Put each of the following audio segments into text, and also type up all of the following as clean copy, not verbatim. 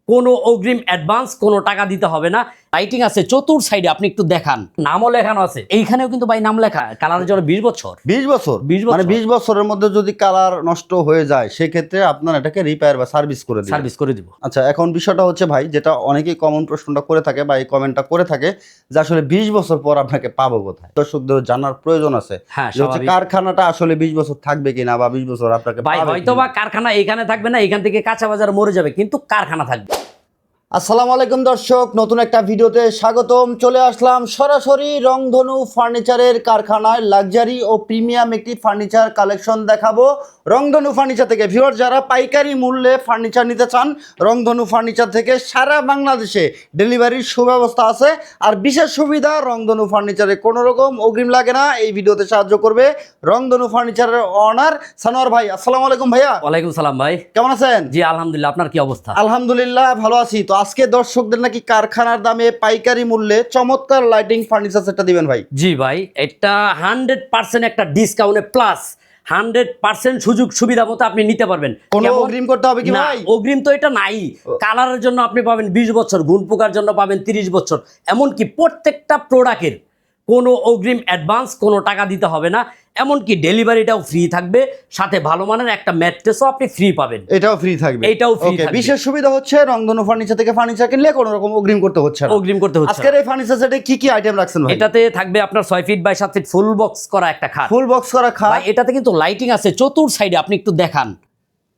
কোনো অগ্রিম অ্যাডভান্স কোনো টাকা দিতে হবে না। লাইটিং আছে চতুর সাইডে, আপনি একটু দেখান, নামও লেখানো আছে এইখানেও কিন্তু ভাই নাম লেখা, কালারের জন্য 20 বছর। 20 বছর মানে 20 বছরের মধ্যে যদি কালার নষ্ট হয়ে যায় সেক্ষেত্রে আপনার এটাকে রিপেয়ার বা সার্ভিস করে দিব। আচ্ছা, এখন বিষয়টা হচ্ছে ভাই, যেটা অনেকেই কমন প্রশ্নটা করে থাকে বা এই কমেন্টটা করে থাকে যে আসলে 20 বছর পর আপনাকে পাবো কোথায়। দর্শকদের জানার প্রয়োজন আছে যে হচ্ছে কারখানাটা আসলে 20 বছর থাকবে কিনা বা 20 বছর আপনাকে ভাই হয়তো বা কারখানা এখানে থাকবে না, এখান থেকে কাঁচা বাজার মরে যাবে, কিন্তু কারখানা থাকবে। আসসালামু আলাইকুম দর্শক, নতুন একটা ভিডিওতে স্বাগতম। চলে আসলাম সরাসরি রংধনু ফার্নিচারের কারখানায় লাক্সারি ও প্রিমিয়াম একটি ফার্নিচার কালেকশন দেখাবো রংধনু ফার্নিচার থেকে। ভিউয়ার যারা পাইকারি মূল্যে ফার্নিচার নিতে চান, রংধনু ফার্নিচার থেকে সারা বাংলাদেশে ডেলিভারির সুব্যবস্থা আছে। আর বিশেষ সুবিধা, রংধনু ফার্নিচারে কোনো রকম অগ্রিম লাগে না। এই ভিডিওতে সাহায্য করবে রংধনু ফার্নিচারের অনার সানোয়ার ভাই। আসসালামু আলাইকুম ভাইয়া। ওয়ালাইকুম সালাম ভাই, কেমন আছেন? জি আলহামদুলিল্লাহ, আপনার কি অবস্থা? আলহামদুলিল্লাহ ভালো আছি। তো আজকে দর্শকদের নাকি কারখানার দামে পাইকারি মূল্যে চমৎকার লাইটিং ফার্নিচার সেটটা দিবেন ভাই। জি ভাই, এটা 100% একটা ডিসকাউন্টে প্লাস 100% সুযোগ সুবিধা মতো আপনি নিতে পারবেন। কোনো অগ্রিম করতে হবে কি ভাই? অগ্রিম তো এটা নাই। কালারের জন্য আপনি পাবেন 20 বছর, গুণ পোকার জন্য পাবেন 30 বছর, এমনকি প্রত্যেকটা প্রোডাক্টের কোনো অগ্রিম অ্যাডভান্স কোনো টাকা দিতে হবে না, এমনকি ডেলিভারিটাও ফ্রি থাকবে, সাথে ভালো মানের একটা ম্যাট্রেসও আপনি ফ্রি পাবেন। এটাও ফ্রি থাকবে, এটাও ফ্রি থাকবে। বিশেষ সুবিধা হচ্ছে রংধনু ফার্নিচার থেকে ফার্নিচার কিনলে কোনো রকম অগ্রিম করতে হচ্ছে না। আজকের এই ফার্নিচার সেটে কি কি আইটেম রাখছেন ভাই? এটাতে থাকবে আপনার 6 feet by 7 feet full box করা একটা খাট। ফুল বক্স করা খাট ভাই এটাতে কিন্তু লাইটিং আছে চতুর সাইডে, আপনি একটু দেখান,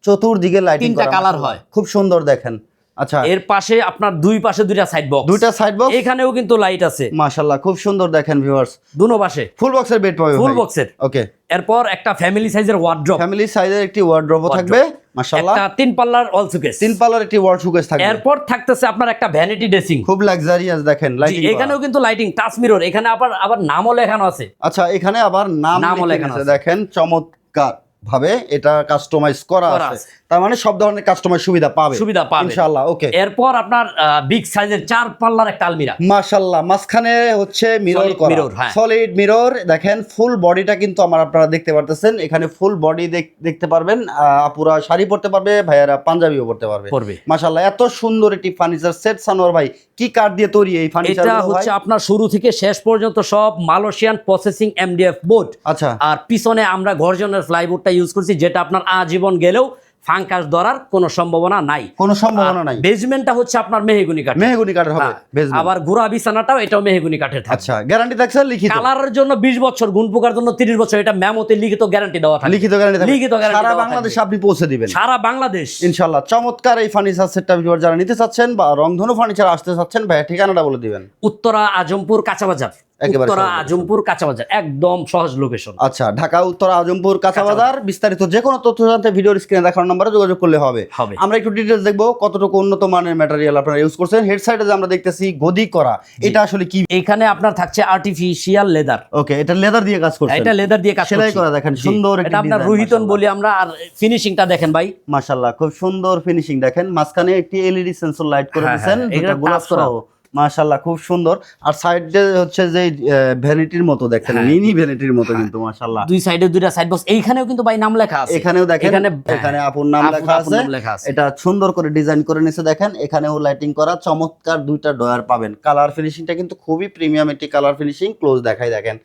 চতুর্দিকে লাইটিং করা, 3টা কালার হয়, খুব সুন্দর দেখেন। আচ্ছা, এর পাশে আপনার দুই পাশে দুইটা সাইড বক্স, এখানেও কিন্তু লাইট আছে মাশাআল্লাহ, খুব সুন্দর দেখেন ভিউয়ার্স। দুনো পাশে ফুল বক্সের বেড পাবে, ফুল বক্সের। ওকে, এরপর একটা ফ্যামিলি সাইজের ওয়ার্ড্রপ, ফ্যামিলি সাইজের একটি ওয়ার্ড্রপও থাকবে মাশাআল্লাহ। একটা 3 পাল্লার ওয়াল শোকেস, 3 পাল্লার একটি ওয়াল শোকেস থাকবে। এরপর থাকতেছে আপনার একটা ভ্যানিটি ড্রেসিং, খুব লাক্সারিয়াস দেখেন লাইটিং। এখানেও কিন্তু লাইটিং, টাচ মিরর, এখানে আবার নামও লেখানো আছে। আচ্ছা, এখানে আবার নামও লেখানো আছে দেখেন, চমৎকার ভাবে এটা কাস্টমাইজ করা আছে। তার মানে সব ধরনের কাস্টমাইজ সুবিধা পাবে ইনশাআল্লাহ। ওকে, এরপর আপনার বিগ সাইজের 4 পাল্লার একটা আলমিরা মাশাআল্লাহ, মাঝখানে হচ্ছে মিরর করা, সলিড মিরর দেখেন। ফুল বডিটা কিন্তু আপনারা দেখতে পারতেছেন, এখানে ফুল বডি দেখতে পারবেন। আপুরা শাড়ি পরতে পারবে, ভাইয়ারা পাঞ্জাবিও পরতে পারবে মাশাআল্লাহ। এত সুন্দর একটি ফার্নিচার সেট সানোয়ার ভাই, কি কাঠ দিয়ে তৈরি এই ফার্নিচার? এটা হচ্ছে আপনার শুরু থেকে শেষ পর্যন্ত সব মালয়েশিয়ান প্রসেসিং এমডিএফ বোর্ড। আচ্ছা, আর পিছনে আমরা গর্জনের ফ্লাইবোর্ডটা ইউজ করছি, যেটা আপনার আজীবন গেলেও ফাঙ্কাস ধরার কোনো সম্ভাবনা নাই, বেজমেন্টটা হচ্ছে আপনার মেহগনি কাঠের হবে, আবার গোড়া বিছানাটাও এটাও মেহগনি কাঠের থাকবে। আচ্ছা, গ্যারান্টি থাকছে লিখিত, কালারের জন্য 20 বছর, গুণ পোকার জন্য 30 বছর, এটা মেমোতে লিখিত গ্যারান্টি দেওয়া থাকে। লিখিত গ্যারান্টি সারা বাংলাদেশে আপনি পৌঁছে দিবেন, সারা বাংলাদেশ ইনশাআল্লাহ। চমৎকার এই ফার্নিচার সেটটা যারা নিতে চাচ্ছেন বা রংধনু ফার্নিচার আসতে চাচ্ছেন, ভাই ঠিকানাটা বলে দিবেন। উত্তরা আজমপুর কাঁচাবাজার, উত্তরা আজমপুর কাঁচাবাজার, একদম সহজ লোকেশন। আচ্ছা, ঢাকা উত্তরা আজমপুর কাঁচাবাজার। বিস্তারিত যে কোনো তথ্য জানতে ভিডিওর স্ক্রিনে দেখানো নম্বরে যোগাযোগ করলে হবে। আমরা একটু ডিটেইলস দেখবো কতটুকু উন্নত মানের ম্যাটেরিয়াল আপনারা ইউজ করছেন। হেড সাইডে যে আমরা দেখতেছি গদি করা, এটা আসলে কি? এখানে আপনার থাকছে আর্টিফিশিয়াল লেদার। ওকে, এটা লেদার দিয়ে কাজ করছেন? এটা লেদার দিয়ে কাজ সেলাই করা দেখেন, সুন্দর একটা এটা আপনার রুহিতন বলি আমরা। আর ফিনিশিংটা দেখেন ভাই, মাশাআল্লাহ, খুব সুন্দর ফিনিশিং দেখেন। মাঝখানে একটি এলইডি সেন্সর লাইট করে দিয়েছেন, এটা গ্লাস করা মাশাআল্লাহ, খুব সুন্দর। আর সাইডে হচ্ছে যে ভ্যানিটির মতো দেখেন, মিনি ভ্যানিটির মতো কিন্তু মাশাআল্লাহ। দুই সাইডে দুইটা সাইড বক্স, এইখানেও কিন্তু ভাই নাম লেখা আছে। এখানেও দেখেন, এখানে আপুর নাম লেখা আছে। এটা সুন্দর করে ডিজাইন করে নিয়েছে দেখেন। এখানেও লাইটিং করা, চমৎকার দুইটা ডয়ার পাবেন। কালার ফিনিশিংটা কিন্তু খুবই প্রিমিয়াম একটি কালার ফিনিশিং। ক্লোজ দেখাই দেখেন,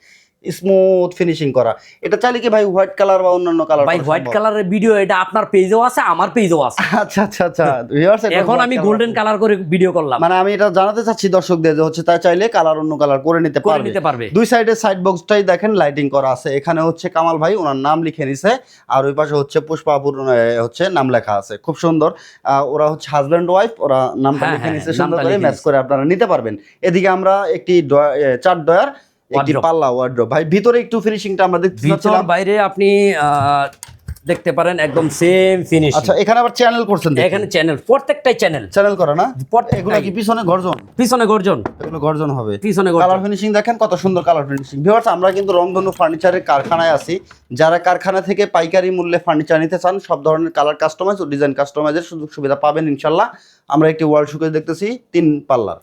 স্মুথ ফিনিশিং করা। এটা চাইলে কি ভাই হোয়াইট কালার বা অন্যান্য কালার? ভাই হোয়াইট কালারের ভিডিও এটা আপনার পেজেও আছে, আমার পেজেও আছে। আচ্ছা আচ্ছা আচ্ছা, ভিউয়ার্স এখন আমি গোল্ডেন কালার করে ভিডিও করলাম। মানে আমি এটা জানাতে চাচ্ছি দর্শকদের যে হচ্ছে তাই চাইলে কালার অন্য কালার করে নিতে পারবে। দুই সাইডে সাইড বক্সটাই দেখেন লাইটিং করা আছে। এখানে হচ্ছে কামাল ভাই ওনার নাম লিখে নিছে, আর ওই পাশে হচ্ছে পুষ্পাপুর হচ্ছে নাম লেখা আছে। খুব সুন্দর, ওরা হচ্ছে হাজব্যান্ড ওয়াইফ, ওরা নামটা লিখে নিছে সুন্দর করে, ম্যাচ করে আপনারা নিতে পারবেন। এদিকে আমরা একটি 4 ডয়ার একটি পাল্লা ওয়ার্ড্রপ। ভাই ভিতরে একটু ফিনিশিংটা আমরা দেখতে পাচ্ছিলাম, বাইরে আপনি দেখতে পারেন একদম সেম ফিনিশ। আচ্ছা, এখানে আবার চ্যানেল করছেন? এখানে চ্যানেল, প্রত্যেকটাই চ্যানেল করা না। এগুলো কি পিছনে গর্জন? পিছনে গর্জন, এগুলো গর্জন হবে, পিছনে কালার ফিনিশিং দেখেন কত সুন্দর কালার ফিনিশিং। ভিউয়ার্স, আমরা কিন্তু রংধনু ফার্নিচারের কারখানায় আছি। যারা কারখানা থেকে পাইকারি মূল্যে ফার্নিচার নিতে চান, সব ধরনের কালার কাস্টমাইজ ও ডিজাইন কাস্টমাইজের সুযোগ সুবিধা পাবেন ইনশাআল্লাহ। আমরা একটি ওয়াল শোকেস দেখতেছি 3 পাল্লার,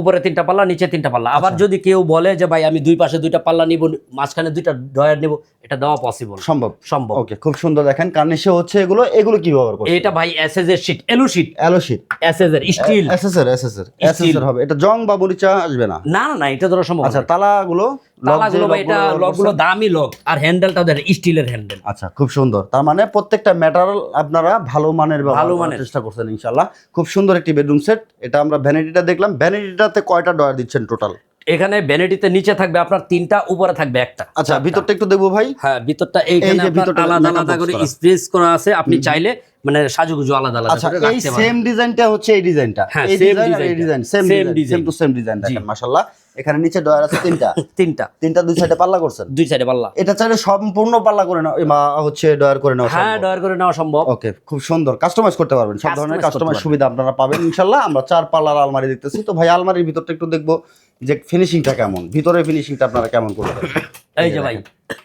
উপরে 3টা পাল্লা, নিচে 3টা পাল্লা। আবার যদি কেউ বলে যে ভাই আমি দুই পাশে 2টা পাল্লা নিব, মাঝখানে 2টা ডয়ার নিব, এটা দেওয়া পসিবল। সম্ভব সম্ভব। ওকে, খুব সুন্দর দেখেন কার্নিশে হচ্ছে এগুলো কি ব্যবহার করছে? এটা ভাই এসএস এর শীট, এলু শীট, অ্যালোশিট এসএস এর স্টিল। এসএসএর হবে, এটা জং বা মরিচা আসবে না? না না না, এটা ধরো সম্ভব আচ্ছা, না। তালাগুলো তালাগুলো ভাই এটা লকগুলো দামি লক, আর হ্যান্ডেলটা ধরে স্টিলের হ্যান্ডেল। আচ্ছা, খুব সুন্দর। তার মানে প্রত্যেকটা ম্যাটেরিয়াল আপনারা ভালো মানের ব্যবহার করার চেষ্টা করছেন ইনশাআল্লাহ। খুব সুন্দর একটি বেডরুম সেট। এটা আমরা ভ্যানিটিটা দেখলাম, ভ্যানিটিটাতে কয়টা ডয়ার দিচ্ছেন টোটাল? এখানে ভ্যানিটিতে নিচে থাকবে আপনার 3টা, উপরে থাকবে একটা। আচ্ছা, ভিতরটা একটু দেখবো ভাই। হ্যাঁ, ভিতরটা এইখানে যে আপনার ভিতরটা আলাদা makeup আলাদা box করে করা। স্পেস করা আছে, আপনি চাইলে মানে সাজুগুজু আলাদা আলাদা আচ্ছা, করে এই রাখতে পারেন। সেম ডিজাইনটা হচ্ছে এই ডিজাইনটা, হ্যাঁ, এই same ডিজাইন আর এই design ডিজাইন, টা। Same Same design, same to same design দেখেন মাশাআল্লাহ। এখানে নিচে ডয়ার আছে তিনটা, তিনটা দুই সাইডে পাল্লা করছেন, দুই সাইডে পাল্লা। এটা চাইলে সম্পূর্ণ পাল্লা করে নাও বা হচ্ছে ডয়ার করে নাও। হ্যাঁ, ডয়ার করে নেওয়া সম্ভব। ওকে, খুব সুন্দর কাস্টমাইজ করতে পারবেন, সব ধরনের Customize করতে কাস্টমাইজ পারবেন। সুবিধা আপনারা পাবেন ইনশাআল্লাহ। আমরা 4 পাল্লার আলমারি দেখতেছি, তো ভাই আলমারির ভিতরটা একটু দেখবো যে ফিনিশিংটা কেমন, ভিতরে ফিনিশিংটা আপনারা কেমন করবেন। এই যে ভাই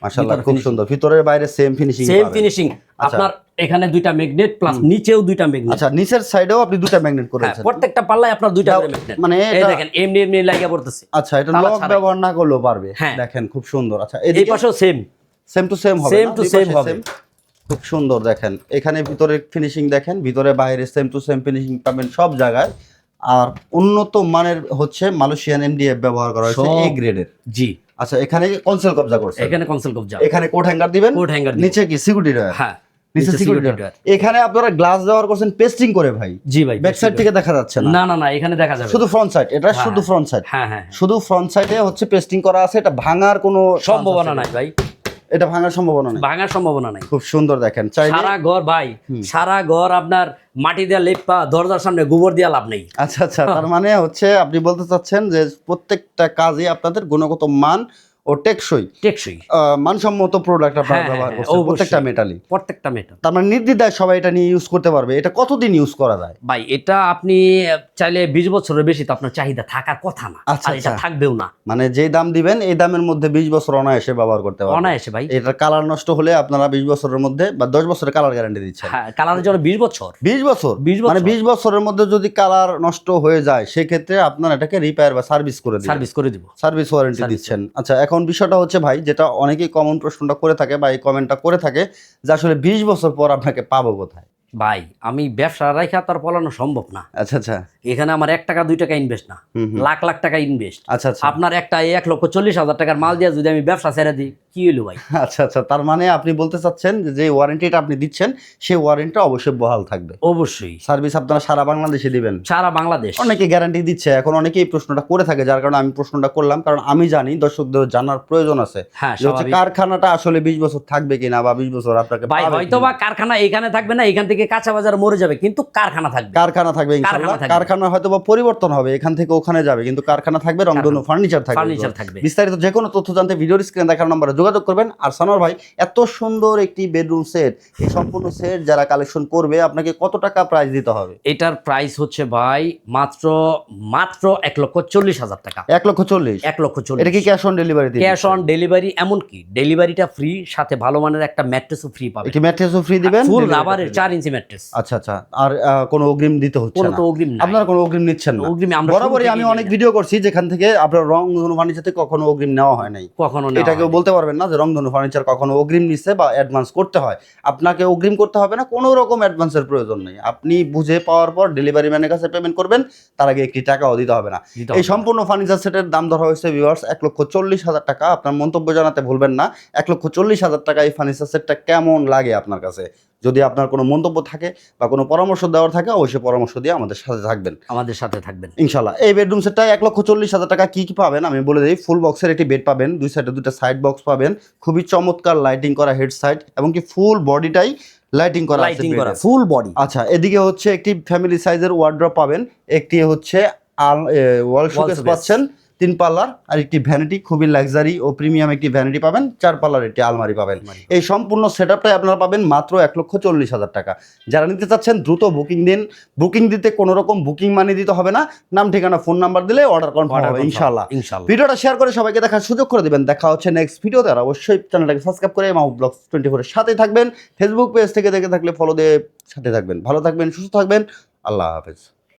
মাশাআল্লাহ, খুব সুন্দর, ভিতরের বাইরে সেম ফিনিশিং সেম ফিনিশিং। আপনার এখানে দুইটা ম্যাগনেট প্লাস নিচেও দুইটা ম্যাগনেট। আচ্ছা, নিচের সাইডেও আপনি দুটো ম্যাগনেট হ্যাঁ, করেছেন, প্রত্যেকটা পাল্লায় আপনার দুইটা করে ম্যাগনেট। মানে এই এটা দেখেন এমনি এমনি লাগিয়ে পড়তেছে। আচ্ছা, এটা তালা লক ছাড়াই। ব্যবহার না করলেও পারবে। হ্যাঁ। দেখেন খুব সুন্দর। আচ্ছা, এই এদিকে পাশেও সেম সেম টু সেম হবে, Same না? to দুই same পাশে হবে। same। খুব সুন্দর দেখেন, এখানে ভিতরে ফিনিশিং দেখেন, ভিতরে বাইরে সেম টু সেম ফিনিশিং পাবেন সব জায়গায়। আর উন্নত মানের হচ্ছে মালয়েশিয়ান এমডিএফ ব্যবহার করা হয়েছে, সব- এ গ্রেডের। জি। আচ্ছা, এখানে কনসোল কবজা করছে, এখানে কনসোল কবজা, এখানে কোট হ্যাঙ্গার দিবেন, কোট হ্যাঙ্গার দিব। নিচে কি সিকিউরিটি ডয়ার? হ্যাঁ, নিচে সিকিউরিটি ডয়ার। এখানে আপনারা গ্লাস ব্যবহার করছেন পেস্টিং করে ভাই। জি ভাই। ব্যাক সাইড থেকে দেখা যাচ্ছে না, না না না, এখানে দেখা যাবে শুধু ফ্রন্ট সাইড, এটা হ্যাঁ, শুধু ফ্রন্ট সাইড। হ্যাঁ হ্যাঁ, শুধু ফ্রন্ট সাইডে হচ্ছে পেস্টিং করা আছে, এটা ভাঙার কোনো সম্ভাবনা নাই ভাই, এটা ভাঙার সম্ভাবনা নাই। ভাঙার সম্ভাবনা নাই। খুব সুন্দর দেখেন, চাইলে সারা ঘর ভাই, সারা ঘর আপনার মাটি দিয়ে লেপা, দরজার সামনে গোবর দিয়ে লাভ নেই। আচ্ছা আচ্ছা, তার মানে হচ্ছে আপনি বলতে চাচ্ছেন যে প্রত্যেকটা কাজে আপনাদের গুণগত মান ও টেকসই টেকসই, মানসম্মত প্রোডাক্ট আপনারা হ্যাঁ, ব্যবহার হ্যাঁ, করছেন, অবশ্যই। প্রত্যেকটা মেটালি। প্রত্যেকটা মেটাল। তার মানে নির্দ্বিধায় সবাই এটা নিয়ে ইউজ করতে পারবে। এটা কতদিন ইউজ করা যায়? ভাই এটা আপনি চাইলে 20 বছরের বেশি তো আপনার চাহিদা থাকার কথা না, আচ্ছা, আর এটা আচ্ছা। থাকবেও না। মানে যেই দাম দিবেন এই দামের মধ্যে 20 বছর অনায়াসে ব্যবহার করতে পারবেন। অনায়াসে ভাই। এটার কালার নষ্ট হলে আপনারা 20 বছরের মধ্যে বা 10 বছরের কালার গ্যারান্টি দিচ্ছেন। হ্যাঁ, কালারের জন্য 20 বছর। 20 বছর 20 বছর। মানে 20 বছরের মধ্যে যদি কালার নষ্ট হয়ে যায় সেক্ষেত্রে আপনারা এটাকে রিপেয়ার বা সার্ভিস করে দিবেন, সার্ভিস করে দিব। সার্ভিস ওয়ারেন্টি দিচ্ছেন। আচ্ছা, এখন বিষয়টা হচ্ছে ভাই, যেটা অনেকেই কমন প্রশ্নটা করে থাকে বা এই কমেন্টটা করে থাকে যে আসলে 20 বছর পর আপনাকে পাবো কোথায়? ভাই আমি ব্যবসা রাখা তার পলানো সম্ভব না। আচ্ছা আচ্ছা, এখানে আমার 1 টাকা 2 টাকা ইনভেস্ট না, লাখ লাখ টাকা ইনভেস্ট। আচ্ছা আচ্ছা, আপনার একটা 1,40,000 টাকার মাল দিয়ে যদি আমি ব্যবসা ছেড়ে দিই, কি হলো ভাই? আচ্ছা আচ্ছা, তার মানে আপনি বলতে চাচ্ছেন যে ওয়ারেন্টিটা আপনি দিচ্ছেন সেই ওয়ারেন্টিটা অবশ্যই বহাল থাকবে। অবশ্যই সার্ভিস আপনারা সারা বাংলাদেশে দিবেন? সারা বাংলাদেশ। অনেকে গ্যারান্টি দিচ্ছে, এখন অনেকেই প্রশ্নটা করে থাকে, যার কারণে আমি প্রশ্নটা করলাম, কারণ আমি জানি দর্শকদের জানার প্রয়োজন আছে হ্যাঁ, যে হচ্ছে স্বাভাবিক। কারখানাটা আসলে 20 বছর থাকবে কিনা বা 20 বছর আপনাকে ভাই পাবে হয়তো কিনা। বা কারখানা এখানে থাকবে না, এখান থেকে কাঁচা বাজার মরে যাবে, কিন্তু কারখানা থাকবে। কারখানা থাকবে ইনশাআল্লাহ। কারখানা থাকবে। কারখানা হয়তো বা পরিবর্তন হবে, এখান থেকে ওখানে যাবে, কিন্তু কারখানা থাকবে, রংধনু ফার্নিচার থাকবে। ফার্নিচার থাকবে। বিস্তারিত যে কোনো তথ্য জানতে ভিডিওর স্ক্রিনে দেখার নম্বরে যোগাযোগ করবেন। আর সানোয়ার ভাই, এত সুন্দর একটি বেডরুম সেট, এই সম্পূর্ণ সেট যারা কালেকশন করবে আপনাকে কত টাকা প্রাইস দিতে হবে? এটার প্রাইস হচ্ছে ভাই মাত্র 1,40,000 টাকা। 1,40,000? 1,40,000। এটা কি cash on delivery? Cash on delivery, এমনকি ডেলিভারিটা ফ্রি, সাথে ভালো মানের একটা ম্যাট্রেসও ফ্রি পাবে। কি ম্যাট্রেসও ফ্রি দিবেন? ফুল Delivery রাবারের টা 4 ইঞ্চি ম্যাট্রেস। আচ্ছা আচ্ছা, আর কোনো অগ্রিম দিতে হচ্ছে কোনো না? তো অগ্রিম নাই। আপনারা কোনো অগ্রিম নিচ্ছেন না? অগ্রিম আমরা বরাবরই শুরু আমি থেকেই অনেক নিই না। ভিডিও করছি যেখান থেকে আপনার রংধনু ফার্নিচার থেকে কখনো অগ্রিম নেওয়া হয় নাই। কখনো নেওয়া এটা কেউ হয়নি। বলতে পারবেন না যে রংধনু ফার্নিচার কখনো অগ্রিম নিচ্ছে বা অ্যাডভান্স করতে হয়। আপনাকে অগ্রিম করতে হবে না, কোনো রকম অ্যাডভান্সের প্রয়োজন নেই। আপনি বুঝে পাওয়ার পর ডেলিভারি ম্যানের কাছে পেমেন্ট করবেন, তার আগে একটি টাকাও দিতে হবে না। দিতে এই হবে। সম্পূর্ণ ফার্নিচার সেটের দাম ধরা হয়েছে ভিউয়ার্স 1,40,000 টাকা। আপনার মন্তব্য জানাতে ভুলবেন না 1,40,000 টাকা এই ফার্নিচার সেটটা কেমন লাগে আপনার কাছে। যদি আপনার কোনো মন্তব্য থাকে বা কোনো পরামর্শ দেওয়ার থাকে, অবশ্যই পরামর্শ দিয়ে আমাদের সাথে থাকবেন, আমাদের সাথে থাকবেন ইনশাল্লাহ। এই বেডরুম সেটটা 1,40,000 টাকা কি কি পাবেন আমি বলে দিই। ফুল বক্সের একটি বেড পাবেন, দুই সাইডে দুটো সাইড বক্স পাবেন, খুবই চমৎকার লাইটিং করা হেড সাইড, এবং কি ফুল বডিটাই লাইটিং করা আছে লাইটিং করা বেডের। Full body. আচ্ছা, এদিকে হচ্ছে একটি ফ্যামিলি সাইজের ওয়ার্ড্রপ পাবেন, একটি হচ্ছে ওয়াল শোকেস showcase। পাচ্ছেন 3 পাল্লার, আর একটি ভ্যানিটি, খুবই লাক্সারি ও প্রিমিয়াম একটি ভ্যানিটি পাবেন, 4 পাল্লার একটি আলমারি পাবেন। এই সম্পূর্ণ সেটআপটাই আপনারা পাবেন মাত্র 1,40,000 টাকা। যারা নিতে চাচ্ছেন দ্রুত বুকিং দিন। বুকিং দিতে কোনো রকম বুকিং মানি দিতে হবে না, নাম ঠিকানা ফোন নাম্বার দিলে অর্ডার কনফার্ম হবে ইনশাআল্লাহ। ভিডিওটা শেয়ার করে সবাইকে দেখার সুযোগ করে দিবেন। দেখা হচ্ছে নেক্সট ভিডিওতে। আর অবশ্যই চ্যানেলটাকে সাবস্ক্রাইব করে মাহবুব ব্লগস 24 এর সাথেই থাকবেন। ফেসবুক পেজ থেকে দেখে থাকলে ফলো দিয়ে সাথে থাকবেন। ভালো থাকবেন, সুস্থ থাকবেন, আল্লাহ হাফেজ।